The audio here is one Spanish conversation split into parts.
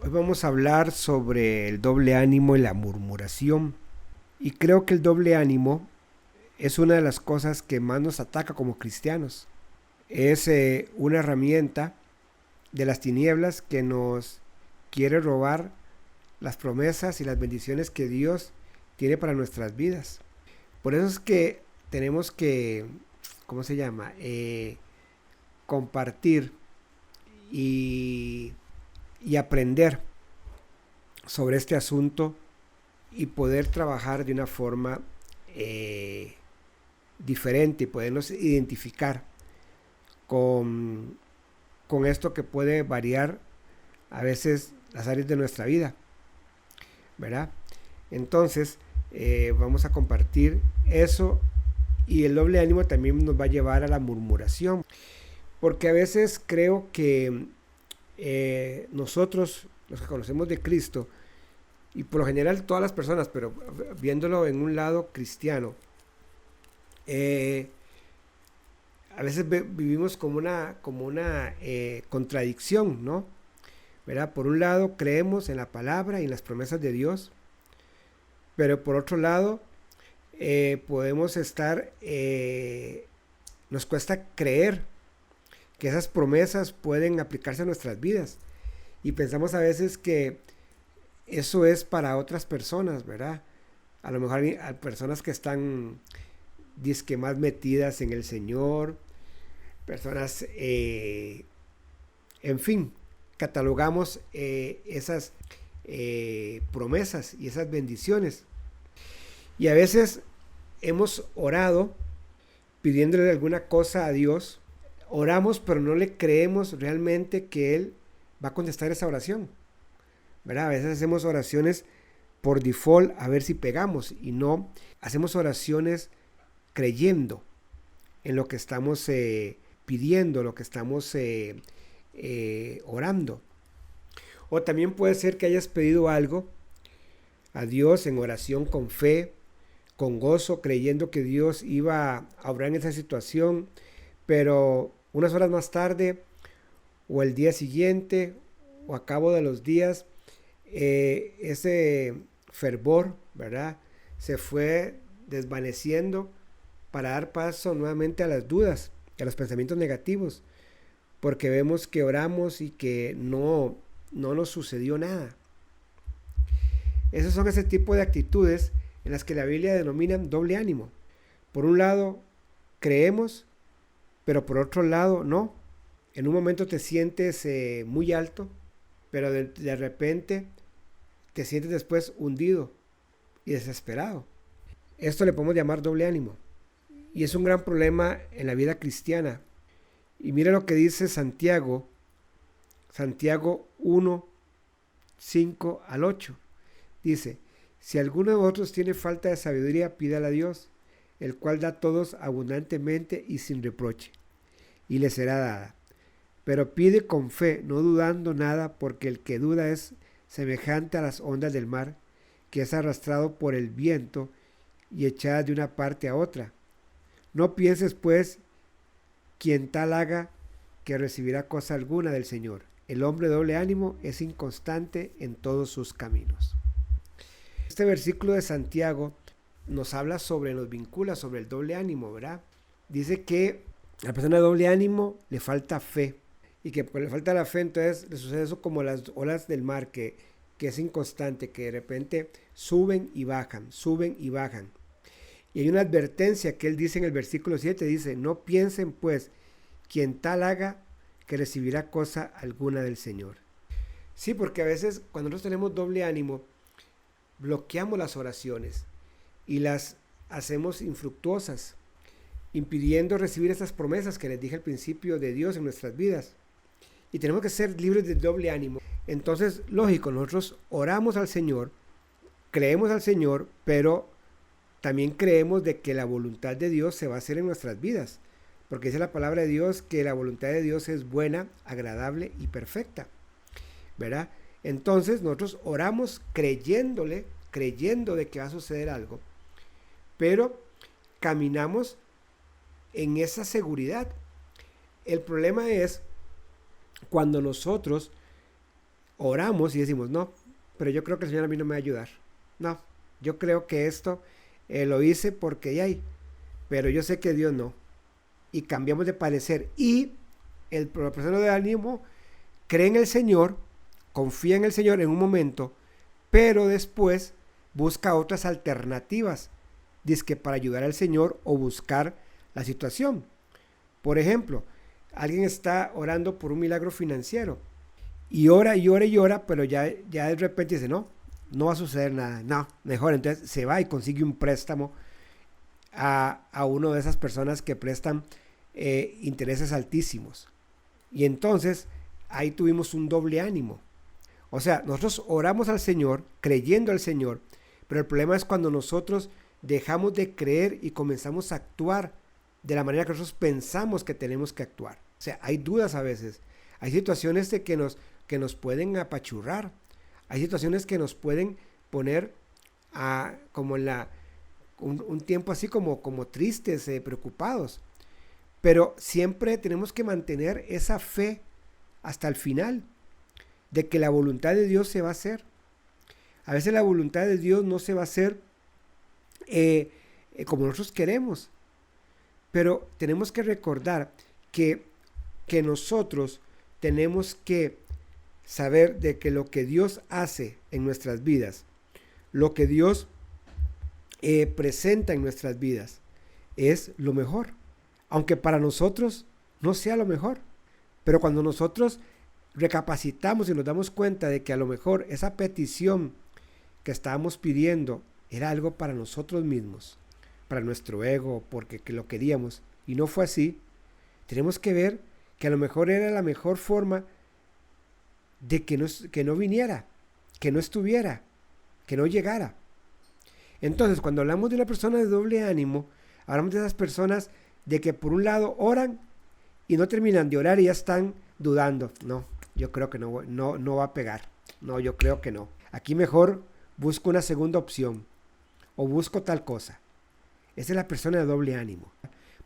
Hoy vamos a hablar sobre el doble ánimo y la murmuración. Y creo que el doble ánimo es una de las cosas que más nos ataca como cristianos. Es una herramienta de las tinieblas que nos quiere robar las promesas y las bendiciones que Dios tiene para nuestras vidas. Por eso es que tenemos que, ¿cómo se llama? Compartir y, y aprender sobre este asunto y poder trabajar de una forma diferente y podernos identificar con, con esto que puede variar a veces las áreas de nuestra vida, ¿verdad? Entonces, vamos a compartir eso, y el doble ánimo también nos va a llevar a la murmuración, porque a veces creo que nosotros, los que conocemos de Cristo, y por lo general todas las personas, pero viéndolo en un lado cristiano, eh, a veces vivimos como una contradicción, ¿no? ¿Verdad? Por un lado creemos en la palabra y en las promesas de Dios, pero por otro lado podemos estar, nos cuesta creer que esas promesas pueden aplicarse a nuestras vidas, y pensamos a veces que eso es para otras personas, ¿verdad? A lo mejor hay personas que están disque más metidas en el Señor, personas, en fin, catalogamos esas promesas y esas bendiciones. Y a veces hemos orado pidiéndole alguna cosa a Dios, oramos pero no le creemos realmente que Él va a contestar esa oración, ¿verdad? A veces hacemos oraciones por default a ver si pegamos, y no hacemos oraciones creyendo en lo que estamos pidiendo, lo que estamos orando. O también puede ser que hayas pedido algo a Dios en oración con fe, con gozo, creyendo que Dios iba a obrar en esa situación, pero unas horas más tarde, o el día siguiente, o a cabo de los días, ese fervor, ¿verdad?, se fue desvaneciendo para dar paso nuevamente a las dudas, a los pensamientos negativos, porque vemos que oramos y que no nos sucedió nada. Esos son ese tipo de actitudes en las que la Biblia denomina doble ánimo. Por un lado, creemos, pero por otro lado, no. En un momento te sientes muy alto, pero de repente te sientes después hundido y desesperado. Esto le podemos llamar doble ánimo. Y es un gran problema en la vida cristiana. Y mira lo que dice Santiago 1, 5 al 8. Dice: si alguno de vosotros tiene falta de sabiduría, pídala a Dios, el cual da a todos abundantemente y sin reproche, y le será dada. Pero pide con fe, no dudando nada, porque el que duda es semejante a las ondas del mar, que es arrastrado por el viento y echada de una parte a otra. No pienses, pues, quien tal haga, que recibirá cosa alguna del Señor. El hombre de doble ánimo es inconstante en todos sus caminos. Este versículo de Santiago nos habla nos vincula sobre el doble ánimo, ¿verdad? Dice que a la persona de doble ánimo le falta fe, y que por le falta la fe, entonces le sucede eso como las olas del mar, que es inconstante, que de repente suben y bajan, suben y bajan. Y hay una advertencia que él dice en el versículo 7, dice: no piensen pues quien tal haga, que recibirá cosa alguna del Señor. Sí, porque a veces cuando nosotros tenemos doble ánimo, bloqueamos las oraciones y las hacemos infructuosas, impidiendo recibir esas promesas que les dije al principio de Dios en nuestras vidas. Y tenemos que ser libres de doble ánimo. Entonces, lógico, nosotros oramos al Señor, creemos al Señor, pero también creemos de que la voluntad de Dios se va a hacer en nuestras vidas, porque dice la palabra de Dios que la voluntad de Dios es buena, agradable y perfecta, ¿verdad? Entonces nosotros oramos creyendo de que va a suceder algo, pero caminamos en esa seguridad. El problema es cuando nosotros oramos y decimos, no, pero yo creo que el Señor a mí no me va a ayudar. No, yo creo que esto lo hice porque ya hay, pero yo sé que Dios no. Y cambiamos de parecer. Y la persona de ánimo cree en el Señor, confía en el Señor en un momento, pero después busca otras alternativas, dizque para ayudar al Señor o buscar la situación. Por ejemplo, alguien está orando por un milagro financiero y ora y ora y ora, pero ya de repente dice, no, no va a suceder nada, no, mejor, entonces se va y consigue un préstamo a una de esas personas que prestan intereses altísimos. Y entonces ahí tuvimos un doble ánimo. O sea, nosotros oramos al Señor, creyendo al Señor, pero el problema es cuando nosotros dejamos de creer y comenzamos a actuar de la manera que nosotros pensamos que tenemos que actuar. O sea, hay dudas a veces, hay situaciones de que nos pueden apachurrar, hay situaciones que nos pueden poner como en un tiempo así como tristes, preocupados. Pero siempre tenemos que mantener esa fe hasta el final, de que la voluntad de Dios se va a hacer. A veces la voluntad de Dios no se va a hacer como nosotros queremos, pero tenemos que recordar que nosotros tenemos que saber de que lo que Dios hace en nuestras vidas, lo que Dios presenta en nuestras vidas, es lo mejor, aunque para nosotros no sea lo mejor. Pero cuando nosotros recapacitamos y nos damos cuenta de que a lo mejor esa petición que estábamos pidiendo era algo para nosotros mismos, para nuestro ego, porque lo queríamos, y no fue así, tenemos que ver que a lo mejor era la mejor forma de que no viniera, que no estuviera, que no llegara. Entonces, cuando hablamos de una persona de doble ánimo, hablamos de esas personas de que por un lado oran y no terminan de orar y ya están dudando. No, yo creo que no va a pegar. No, yo creo que no. Aquí mejor busco una segunda opción o busco tal cosa. Esa es la persona de doble ánimo,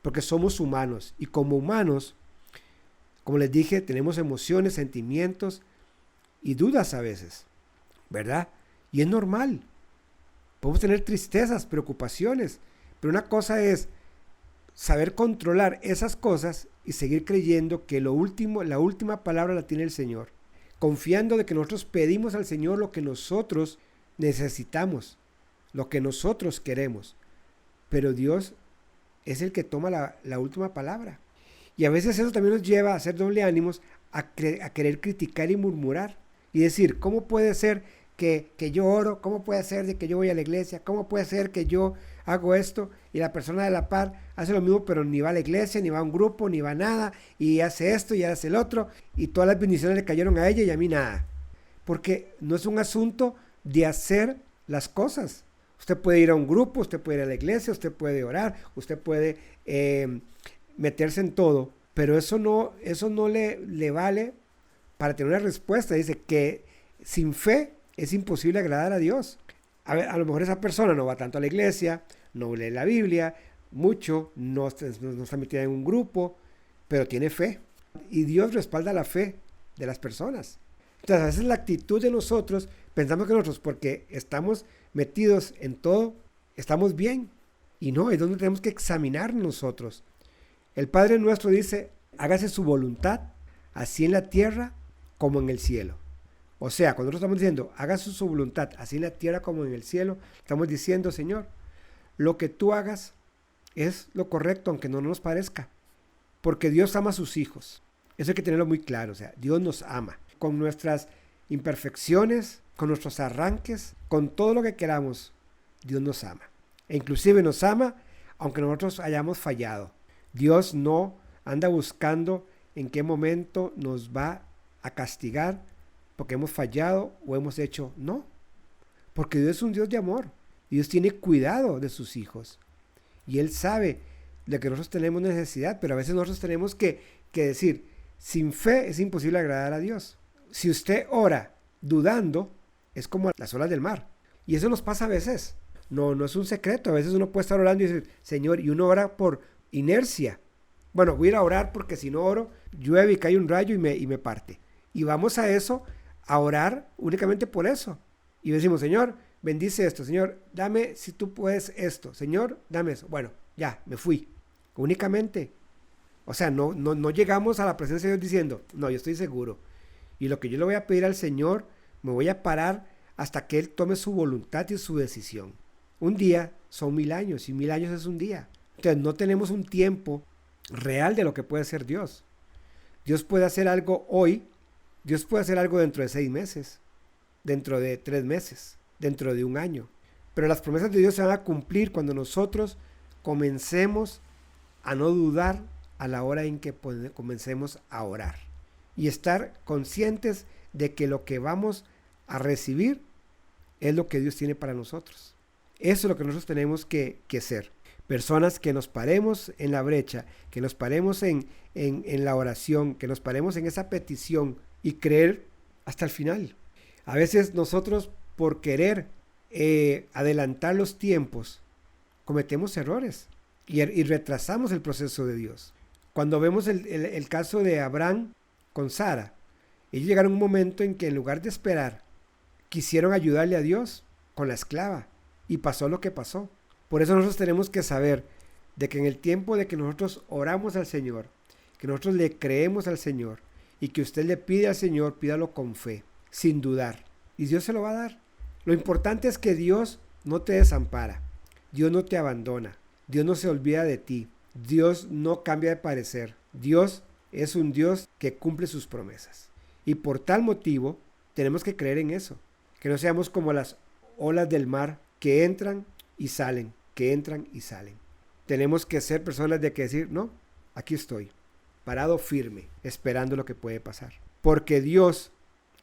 porque somos humanos y como humanos, como les dije, tenemos emociones, sentimientos y dudas a veces, ¿verdad? Y es normal. Podemos tener tristezas, preocupaciones, pero una cosa es saber controlar esas cosas y seguir creyendo que la última palabra la tiene el Señor, confiando de que nosotros pedimos al Señor lo que nosotros necesitamos, lo que nosotros queremos, pero Dios es el que toma la última palabra. Y a veces eso también nos lleva a hacer doble ánimos, a querer criticar y murmurar y decir, ¿cómo puede ser que yo oro? ¿Cómo puede ser de que yo voy a la iglesia? ¿Cómo puede ser que yo hago esto y la persona de la par hace lo mismo, pero ni va a la iglesia, ni va a un grupo, ni va a nada, y hace esto y hace el otro, y todas las bendiciones le cayeron a ella y a mí nada? Porque no es un asunto de hacer las cosas. Usted puede ir a un grupo, usted puede ir a la iglesia, usted puede orar, usted puede meterse en todo, pero eso no le vale para tener una respuesta. Dice que sin fe es imposible agradar a Dios. A lo mejor esa persona no va tanto a la iglesia, no lee la Biblia mucho, no está metida en un grupo, pero tiene fe. Y Dios respalda la fe de las personas. Entonces, a veces la actitud de nosotros, pensamos que nosotros, porque estamos metidos en todo, estamos bien. Y no, es donde tenemos que examinar nosotros. El Padre nuestro dice, hágase su voluntad, así en la tierra como en el cielo. O sea, cuando nosotros estamos diciendo, hágase su voluntad, así en la tierra como en el cielo, estamos diciendo, Señor, lo que tú hagas es lo correcto, aunque no nos parezca. Porque Dios ama a sus hijos. Eso hay que tenerlo muy claro. O sea, Dios nos ama. Con nuestras imperfecciones, con nuestros arranques, con todo lo que queramos, Dios nos ama. E inclusive nos ama, aunque nosotros hayamos fallado. Dios no anda buscando en qué momento nos va a castigar porque hemos fallado o hemos hecho. No, porque Dios es un Dios de amor. Dios tiene cuidado de sus hijos. Y Él sabe de que nosotros tenemos necesidad, pero a veces nosotros tenemos que decir, sin fe es imposible agradar a Dios. Si usted ora dudando, es como las olas del mar. Y eso nos pasa a veces. No es un secreto. A veces uno puede estar orando y decir, Señor, y uno ora por inercia. Bueno, voy a ir a orar porque si no oro, llueve y cae un rayo y me parte. Y vamos a eso a orar únicamente por eso. Y decimos, Señor, bendice esto. Señor, dame si tú puedes esto. Señor, dame eso. Bueno, ya, me fui. Únicamente. O sea, no llegamos a la presencia de Dios diciendo, no, yo estoy seguro. Y lo que yo le voy a pedir al Señor, me voy a parar hasta que Él tome su voluntad y su decisión. Un día son 1000 años y 1000 años es un día. Entonces no tenemos un tiempo real de lo que puede ser Dios. Dios puede hacer algo hoy, Dios puede hacer algo dentro de 6 meses, dentro de 3 meses, dentro de un año. Pero las promesas de Dios se van a cumplir cuando nosotros comencemos a no dudar a la hora en que comencemos a orar. Y estar conscientes de que lo que vamos a recibir es lo que Dios tiene para nosotros. Eso es lo que nosotros tenemos que ser. Personas que nos paremos en la brecha, que nos paremos en la oración, que nos paremos en esa petición y creer hasta el final. A veces nosotros, por querer adelantar los tiempos, cometemos errores y retrasamos el proceso de Dios. Cuando vemos el caso de Abraham con Sara, ellos llegaron a un momento en que en lugar de esperar, quisieron ayudarle a Dios con la esclava y pasó lo que pasó. Por eso nosotros tenemos que saber de que en el tiempo de que nosotros oramos al Señor, que nosotros le creemos al Señor y que usted le pide al Señor, pídalo con fe, sin dudar. Y Dios se lo va a dar. Lo importante es que Dios no te desampara, Dios no te abandona, Dios no se olvida de ti, Dios no cambia de parecer. Dios es un Dios que cumple sus promesas. Y por tal motivo tenemos que creer en eso, que no seamos como las olas del mar que entran y salen, que entran y salen. Tenemos que ser personas de que decir, no, aquí estoy, parado firme, esperando lo que puede pasar. Porque Dios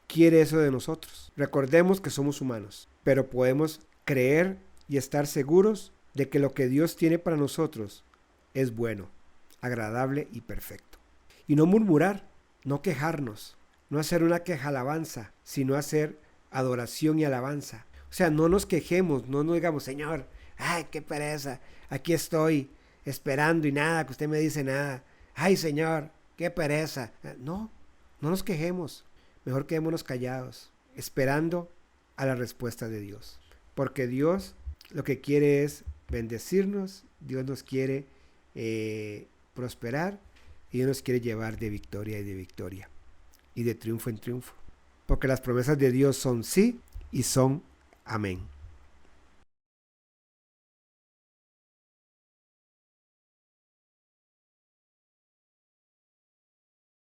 quiere eso de nosotros. Recordemos que somos humanos, pero podemos creer y estar seguros de que lo que Dios tiene para nosotros es bueno, agradable y perfecto. Y no murmurar, no quejarnos, no hacer una queja alabanza, sino hacer adoración y alabanza. O sea, no nos quejemos, no nos digamos, Señor, ay, qué pereza, aquí estoy esperando y nada, que usted me dice nada. Ay, Señor, qué pereza. No nos quejemos. Mejor quedémonos callados, esperando a la respuesta de Dios. Porque Dios lo que quiere es bendecirnos, Dios nos quiere prosperar y Dios nos quiere llevar de victoria y de victoria y de triunfo en triunfo. Porque las promesas de Dios son sí y son amén.